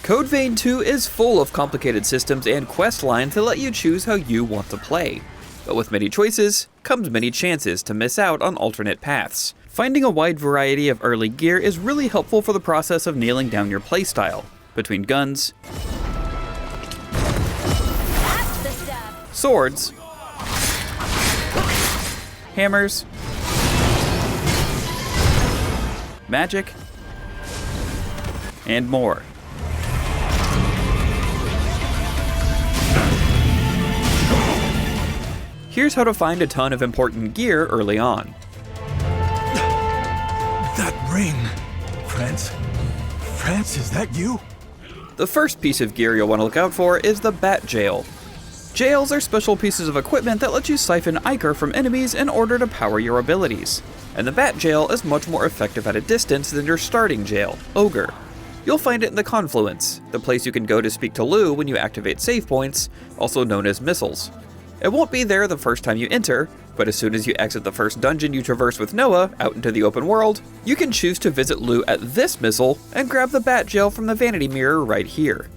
Code Vein 2 is full of complicated systems and quest lines that let you choose how you want to play. But with many choices, comes many chances to miss out on alternate paths. Finding a wide variety of early gear is really helpful for the process of nailing down your playstyle. Between guns, swords, hammers, magic, and more. Here's how to find a ton of important gear early on. That ring! France, is that you? The first piece of gear you'll want to look out for is the Bat Jail. Jails are special pieces of equipment that let you siphon ichor from enemies in order to power your abilities. And the Bat Jail is much more effective at a distance than your starting jail, Ogre. You'll find it in the Confluence, the place you can go to speak to Lou when you activate save points, also known as missiles. It won't be there the first time you enter, but as soon as you exit the first dungeon you traverse with Noah out into the open world, you can choose to visit Lou at this missile and grab the Bat Jail from the vanity mirror right here.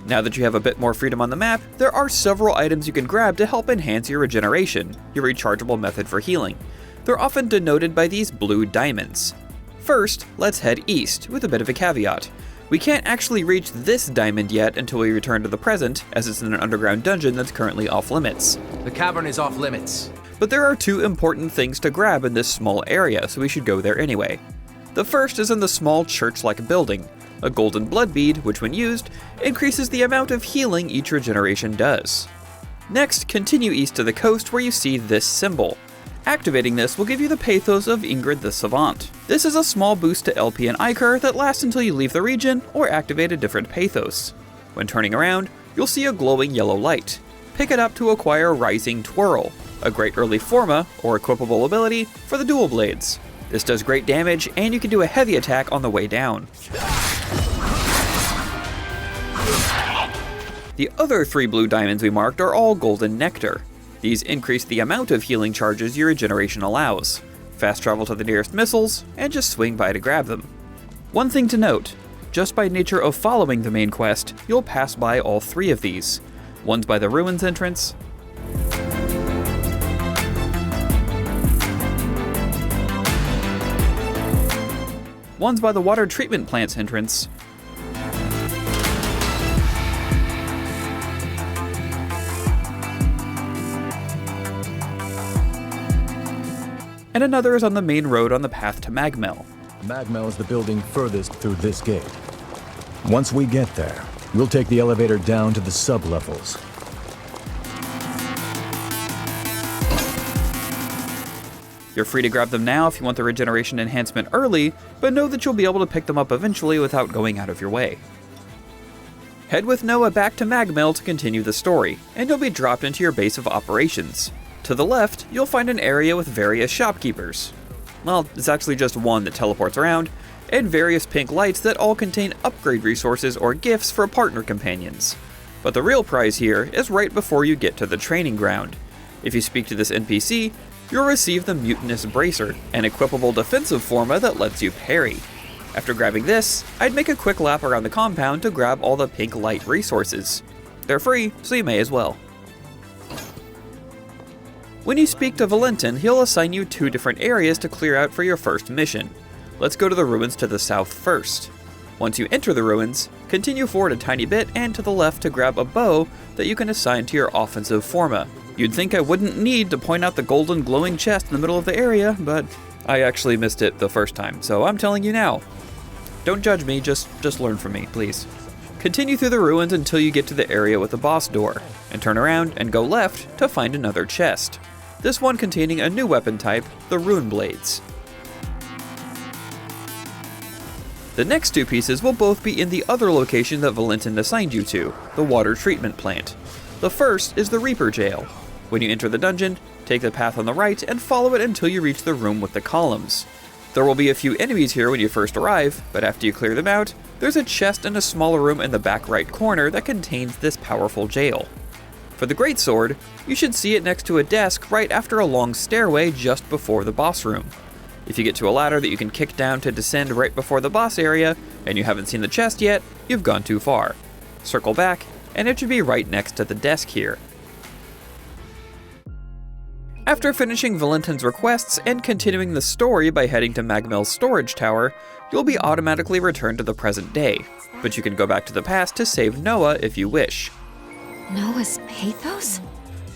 Now that you have a bit more freedom on the map, there are several items you can grab to help enhance your regeneration, your rechargeable method for healing. They're often denoted by these blue diamonds. First, let's head east, with a bit of a caveat. We can't actually reach this diamond yet until we return to the present, as it's in an underground dungeon that's currently off limits. The cavern is off limits. But there are two important things to grab in this small area, so we should go there anyway. The first is in the small church-like building, a golden blood bead, which when used, increases the amount of healing each regeneration does. Next, continue east to the coast where you see this symbol. Activating this will give you the Pathos of Ingrid the Savant. This is a small boost to LP and ichor that lasts until you leave the region or activate a different Pathos. When turning around, you'll see a glowing yellow light. Pick it up to acquire Rising Twirl, a great early forma, or equipable ability, for the dual blades. This does great damage, and you can do a heavy attack on the way down. The other 3 blue diamonds we marked are all golden Nectar. These increase the amount of healing charges your regeneration allows. Fast travel to the nearest missiles, and just swing by to grab them. One thing to note, just by nature of following the main quest, you'll pass by all 3 of these. One's by the ruins entrance, one's by the water treatment plant's entrance, and another is on the main road on the path to Magmel. Magmel is the building furthest through this gate. Once we get there, we'll take the elevator down to the sub-levels. You're free to grab them now if you want the regeneration enhancement early, but know that you'll be able to pick them up eventually without going out of your way. Head with Noah back to Magmel to continue the story, and you'll be dropped into your base of operations. To the left, you'll find an area with various shopkeepers. Well, it's actually just one that teleports around, and various pink lights that all contain upgrade resources or gifts for partner companions. But the real prize here is right before you get to the training ground. If you speak to this NPC, you'll receive the Mutinous Bracer, an equipable defensive forma that lets you parry. After grabbing this, I'd make a quick lap around the compound to grab all the pink light resources. They're free, so you may as well. When you speak to Valentin, he'll assign you 2 different areas to clear out for your first mission. Let's go to the ruins to the south first. Once you enter the ruins, continue forward a tiny bit and to the left to grab a bow that you can assign to your offensive forma. You'd think I wouldn't need to point out the golden glowing chest in the middle of the area, but I actually missed it the first time, so I'm telling you now. Don't judge me, just learn from me, please. Continue through the ruins until you get to the area with the boss door, and turn around and go left to find another chest. This one containing a new weapon type, the Rune Blades. The next 2 pieces will both be in the other location that Valentin assigned you to, the water treatment plant. The first is the Reaper Jail. When you enter the dungeon, take the path on the right and follow it until you reach the room with the columns. There will be a few enemies here when you first arrive, but after you clear them out, there's a chest in a smaller room in the back right corner that contains this powerful jail. For the greatsword, you should see it next to a desk right after a long stairway just before the boss room. If you get to a ladder that you can kick down to descend right before the boss area, and you haven't seen the chest yet, you've gone too far. Circle back, and it should be right next to the desk here. After finishing Valentin's requests and continuing the story by heading to Magmel's storage tower, you'll be automatically returned to the present day, but you can go back to the past to save Noah if you wish. Noah's Pathos?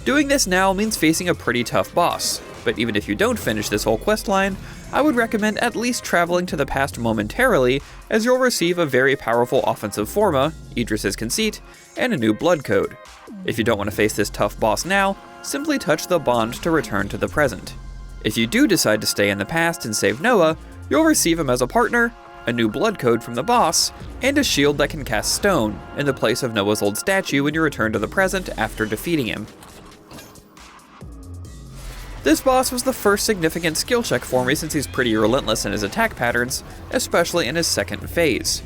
Doing this now means facing a pretty tough boss, but even if you don't finish this whole questline, I would recommend at least traveling to the past momentarily, as you'll receive a very powerful offensive forma, Idris's Conceit, and a new blood code. If you don't want to face this tough boss now, simply touch the bond to return to the present. If you do decide to stay in the past and save Noah, you'll receive him as a partner, a new blood code from the boss, and a shield that can cast stone, in the place of Noah's old statue when you return to the present after defeating him. This boss was the first significant skill check for me since he's pretty relentless in his attack patterns, especially in his second phase.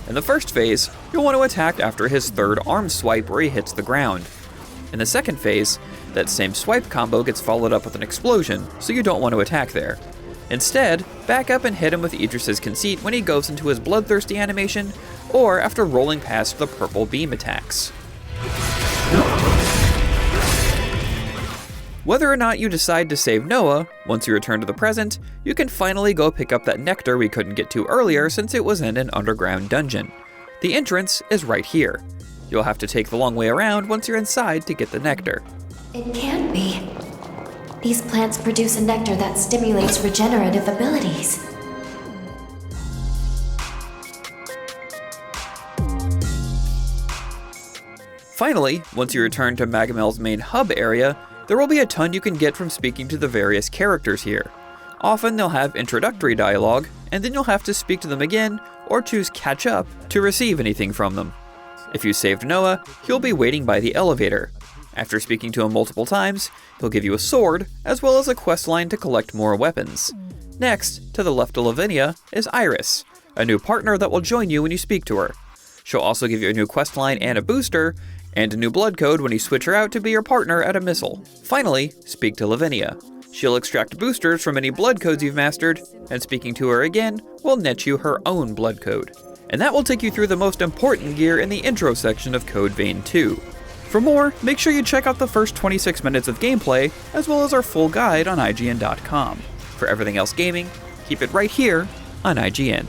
In the first phase, you'll want to attack after his third arm swipe where he hits the ground. In the second phase, that same swipe combo gets followed up with an explosion, so you don't want to attack there. Instead, back up and hit him with Idris's Conceit when he goes into his bloodthirsty animation, or after rolling past the purple beam attacks. Whether or not you decide to save Noah, once you return to the present, you can finally go pick up that Nectar we couldn't get to earlier since it was in an underground dungeon. The entrance is right here. You'll have to take the long way around once you're inside to get the Nectar. It can't be. These plants produce a nectar that stimulates regenerative abilities. Finally, once you return to Magmel's main hub area, there will be a ton you can get from speaking to the various characters here. Often they'll have introductory dialogue, and then you'll have to speak to them again, or choose Catch Up to receive anything from them. If you saved Noah, he'll be waiting by the elevator. After speaking to him multiple times, he'll give you a sword, as well as a questline to collect more weapons. Next, to the left of Lavinia, is Iris, a new partner that will join you when you speak to her. She'll also give you a new questline and a booster, and a new blood code when you switch her out to be your partner at a missile. Finally, speak to Lavinia. She'll extract boosters from any blood codes you've mastered, and speaking to her again will net you her own blood code. And that will take you through the most important gear in the intro section of Code Vein 2. For more, make sure you check out the first 26 minutes of gameplay, as well as our full guide on IGN.com. For everything else gaming, keep it right here on IGN.